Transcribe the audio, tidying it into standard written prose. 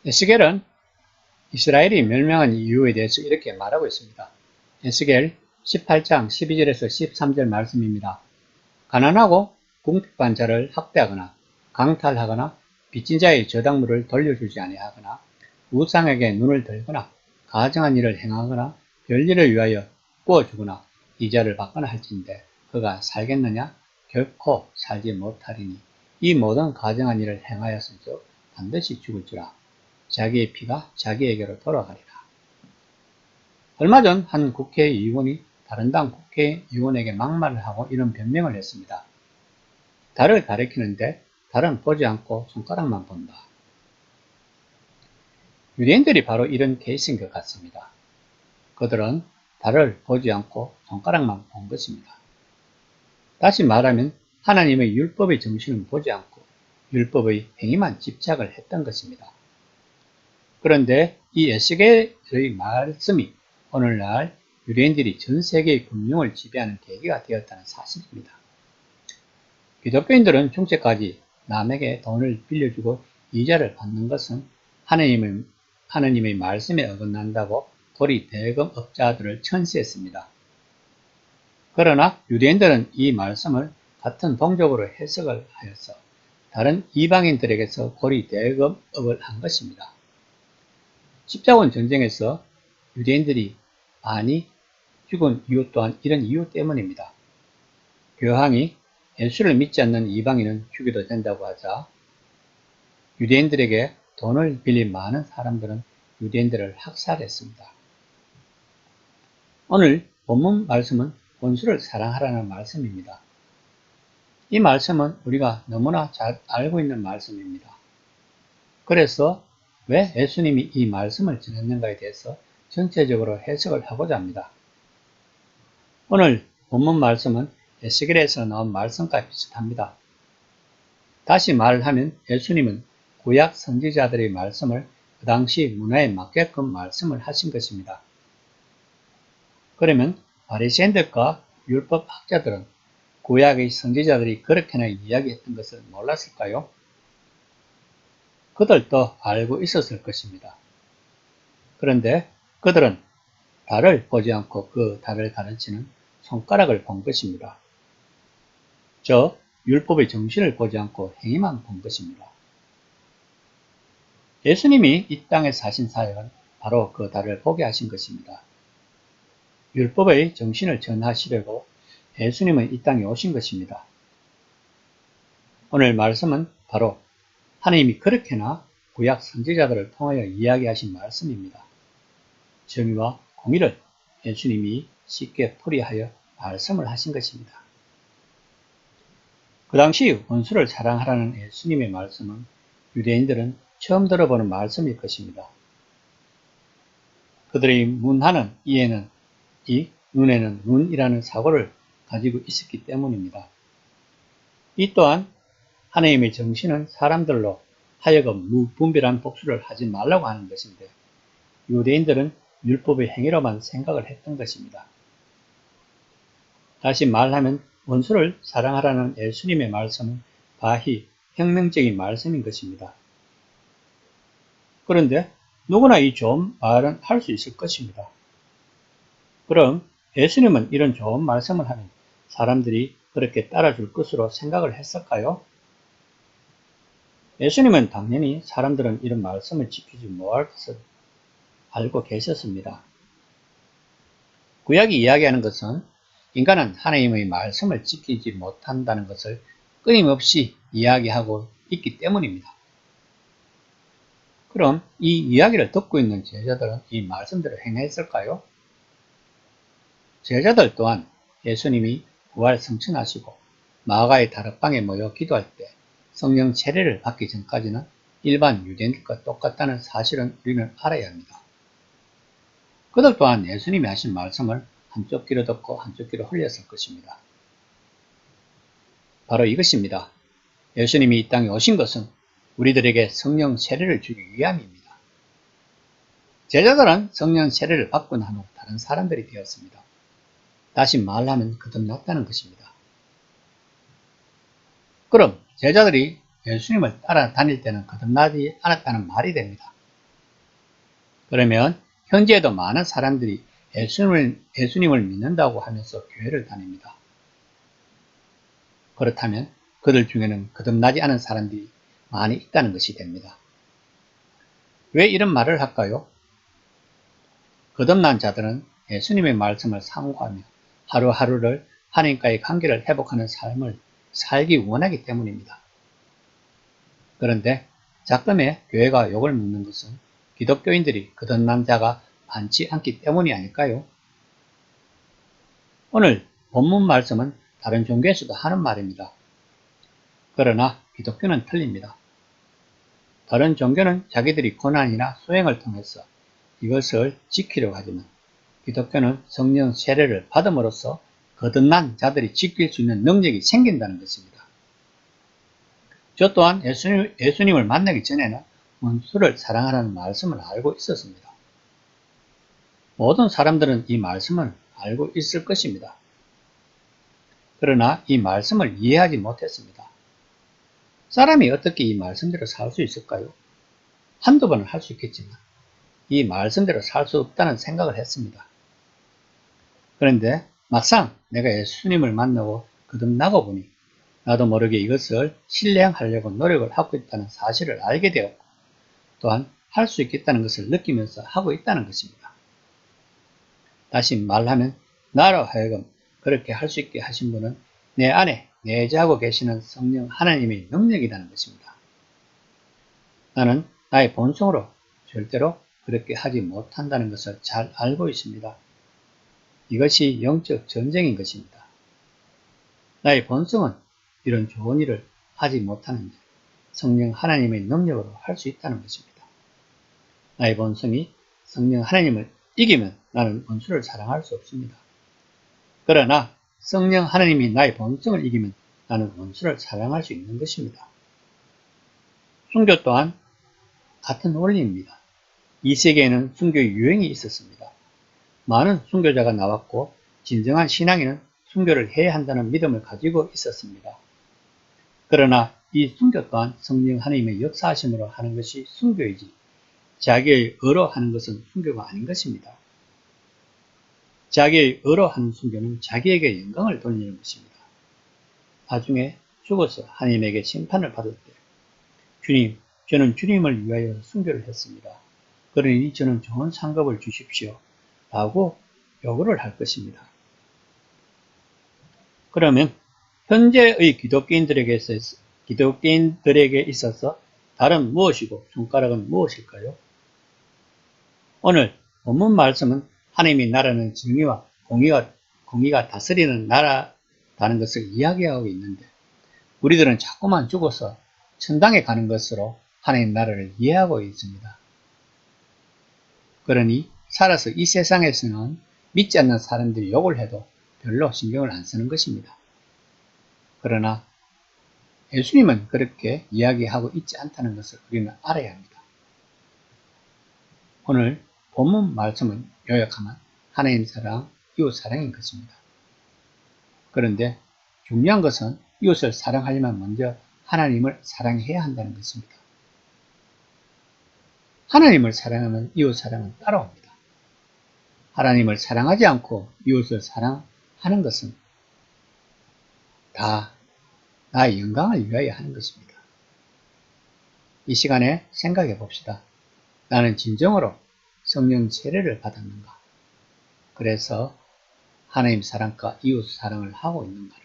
에스겔은 이스라엘이 멸망한 이유에 대해서 이렇게 말하고 있습니다. 에스겔 18장 12절에서 13절 말씀입니다. 가난하고 궁핍한 자를 학대하거나 강탈하거나 빚진 자의 저당물을 돌려주지 아니하거나 우상에게 눈을 들거나 가증한 일을 행하거나 별일을 위하여 구워주거나 이자를 받거나 할진대 그가 살겠느냐? 결코 살지 못하리니 이 모든 가증한 일을 행하였은즉 반드시 죽을지라. 자기의 피가 자기에게로 돌아가리라. 얼마 전 한 국회의원이 다른 당 국회의원에게 막말을 하고 이런 변명을 했습니다. 달을 가리키는데 달은 보지 않고 손가락만 본다. 유대인들이 바로 이런 케이스인 것 같습니다. 그들은 달을 보지 않고 손가락만 본 것입니다. 다시 말하면 하나님의 율법의 정신을 보지 않고 율법의 행위만 집착을 했던 것입니다. 그런데 이 에스겔의 말씀이 오늘날 유대인들이 전 세계의 금융을 지배하는 계기가 되었다는 사실입니다. 기독교인들은 중세까지 남에게 돈을 빌려주고 이자를 받는 것은 하나님의 말씀에 어긋난다고 도리 대금업자들을 천시했습니다. 그러나 유대인들은 이 말씀을 같은 동적으로 해석을 하여서 다른 이방인들에게서 도리 대금업을 한 것입니다. 십자군 전쟁에서 유대인들이 많이 죽은 이유 또한 이런 이유 때문입니다. 교황이 예수를 믿지 않는 이방인은 죽여도 된다고 하자 유대인들에게 돈을 빌린 많은 사람들은 유대인들을 학살했습니다. 오늘 본문 말씀은 원수를 사랑하라는 말씀입니다. 이 말씀은 우리가 너무나 잘 알고 있는 말씀입니다. 그래서 왜 예수님이 이 말씀을 전했는가에 대해서 전체적으로 해석을 하고자 합니다. 오늘 본문 말씀은 에스겔에서 나온 말씀과 비슷합니다. 다시 말하면 예수님은 구약 선지자들의 말씀을 그 당시 문화에 맞게끔 말씀을 하신 것입니다. 그러면 바리새인들과 율법학자들은 구약의 선지자들이 그렇게나 이야기했던 것을 몰랐을까요? 그들도 알고 있었을 것입니다. 그런데 그들은 달을 보지 않고 그 달을 가르치는 손가락을 본 것입니다. 즉 율법의 정신을 보지 않고 행위만 본 것입니다. 예수님이 이 땅에서 하신 사역은 바로 그 달을 보게 하신 것입니다. 율법의 정신을 전하시려고 예수님은 이 땅에 오신 것입니다. 오늘 말씀은 바로 하나님이 그렇게나 구약 선지자들을 통하여 이야기하신 말씀입니다. 정의와 공의를 예수님이 쉽게 풀이하여 말씀을 하신 것입니다. 그 당시 원수를 사랑하라는 예수님의 말씀은 유대인들은 처음 들어보는 말씀일 것입니다. 그들의 문하는 이에는 이, 눈에는 눈이라는 사고를 가지고 있었기 때문입니다. 이 또한 하나님의 정신은 사람들로 하여금 무분별한 복수를 하지 말라고 하는 것인데 유대인들은 율법의 행위로만 생각을 했던 것입니다. 다시 말하면 원수를 사랑하라는 예수님의 말씀은 바히 혁명적인 말씀인 것입니다. 그런데 누구나 이 좋은 말은 할 수 있을 것입니다. 그럼 예수님은 이런 좋은 말씀을 하면 사람들이 그렇게 따라줄 것으로 생각을 했을까요? 예수님은 당연히 사람들은 이런 말씀을 지키지 못할 것을 알고 계셨습니다. 구약이 이야기하는 것은 인간은 하나님의 말씀을 지키지 못한다는 것을 끊임없이 이야기하고 있기 때문입니다. 그럼 이 이야기를 듣고 있는 제자들은 이 말씀대로 행했을까요? 제자들 또한 예수님이 부활 승천하시고 마가의 다락방에 모여 기도할 때 성령 세례를 받기 전까지는 일반 유대인들과 똑같다는 사실은 우리는 알아야 합니다. 그들 또한 예수님이 하신 말씀을 한쪽 귀로 듣고 한쪽 귀로 흘렸을 것입니다. 바로 이것입니다. 예수님이 이 땅에 오신 것은 우리들에게 성령 세례를 주기 위함입니다. 제자들은 성령 세례를 받고 난 후 다른 사람들이 되었습니다. 다시 말하면 거듭났다는 것입니다. 그럼 제자들이 예수님을 따라다닐 때는 거듭나지 않았다는 말이 됩니다. 그러면 현재에도 많은 사람들이 예수님을 믿는다고 하면서 교회를 다닙니다. 그렇다면 그들 중에는 거듭나지 않은 사람들이 많이 있다는 것이 됩니다. 왜 이런 말을 할까요? 거듭난 자들은 예수님의 말씀을 상고하며 하루하루를 하나님과의 관계를 회복하는 삶을 살기 원하기 때문입니다. 그런데 작금에 교회가 욕을 먹는 것은 기독교인들이 거듭난 자가 많지 않기 때문이 아닐까요? 오늘 본문 말씀은 다른 종교에서도 하는 말입니다. 그러나 기독교는 틀립니다. 다른 종교는 자기들이 고난이나 수행을 통해서 이것을 지키려고 하지만 기독교는 성령 세례를 받음으로써 거듭난 자들이 지킬 수 있는 능력이 생긴다는 것입니다. 저 또한 예수님을 만나기 전에는 원수를 사랑하라는 말씀을 알고 있었습니다. 모든 사람들은 이 말씀을 알고 있을 것입니다. 그러나 이 말씀을 이해하지 못했습니다. 사람이 어떻게 이 말씀대로 살 수 있을까요? 한두 번은 할 수 있겠지만 이 말씀대로 살 수 없다는 생각을 했습니다. 그런데 막상 내가 예수님을 만나고 거듭나고 보니 나도 모르게 이것을 실행하려고 노력을 하고 있다는 사실을 알게 되었고 또한 할 수 있겠다는 것을 느끼면서 하고 있다는 것입니다. 다시 말하면 나로 하여금 그렇게 할 수 있게 하신 분은 내 안에 내재하고 계시는 성령 하나님의 능력이라는 것입니다. 나는 나의 본성으로 절대로 그렇게 하지 못한다는 것을 잘 알고 있습니다. 이것이 영적 전쟁인 것입니다. 나의 본성은 이런 좋은 일을 하지 못하는데 성령 하나님의 능력으로 할 수 있다는 것입니다. 나의 본성이 성령 하나님을 이기면 나는 원수를 사랑할 수 없습니다. 그러나 성령 하나님이 나의 본성을 이기면 나는 원수를 사랑할 수 있는 것입니다. 순교 또한 같은 원리입니다. 이 세계에는 순교 유행이 있었습니다. 많은 순교자가 나왔고 진정한 신앙인은 순교를 해야 한다는 믿음을 가지고 있었습니다. 그러나 이 순교 또한 성령 하나님의 역사하심으로 하는 것이 순교이지 자기의 의로 하는 것은 순교가 아닌 것입니다. 자기의 의로 하는 순교는 자기에게 영광을 돌리는 것입니다. 나중에 죽어서 하나님에게 심판을 받을 때 주님, 저는 주님을 위하여 순교를 했습니다. 그러니 저는 좋은 상급을 주십시오. 라고 요구를 할 것입니다. 그러면 현재의 기독교인들에게 있어서 다른 무엇이고 손가락은 무엇일까요? 오늘 본문 말씀은 하나님의 나라는 정의와 공의가 다스리는 나라라는 것을 이야기하고 있는데 우리들은 자꾸만 죽어서 천당에 가는 것으로 하나님 나라를 이해하고 있습니다. 그러니 살아서 이 세상에서는 믿지 않는 사람들이 욕을 해도 별로 신경을 안 쓰는 것입니다. 그러나 예수님은 그렇게 이야기하고 있지 않다는 것을 우리는 알아야 합니다. 오늘 본문 말씀은 요약하면 하나님 사랑, 이웃 사랑인 것입니다. 그런데 중요한 것은 이웃을 사랑하려면 먼저 하나님을 사랑해야 한다는 것입니다. 하나님을 사랑하면 이웃 사랑은 따라옵니다. 하나님을 사랑하지 않고 이웃을 사랑하는 것은 다 나의 영광을 위하여 하는 것입니다. 이 시간에 생각해 봅시다. 나는 진정으로 성령 세례를 받았는가? 그래서 하나님 사랑과 이웃 사랑을 하고 있는가?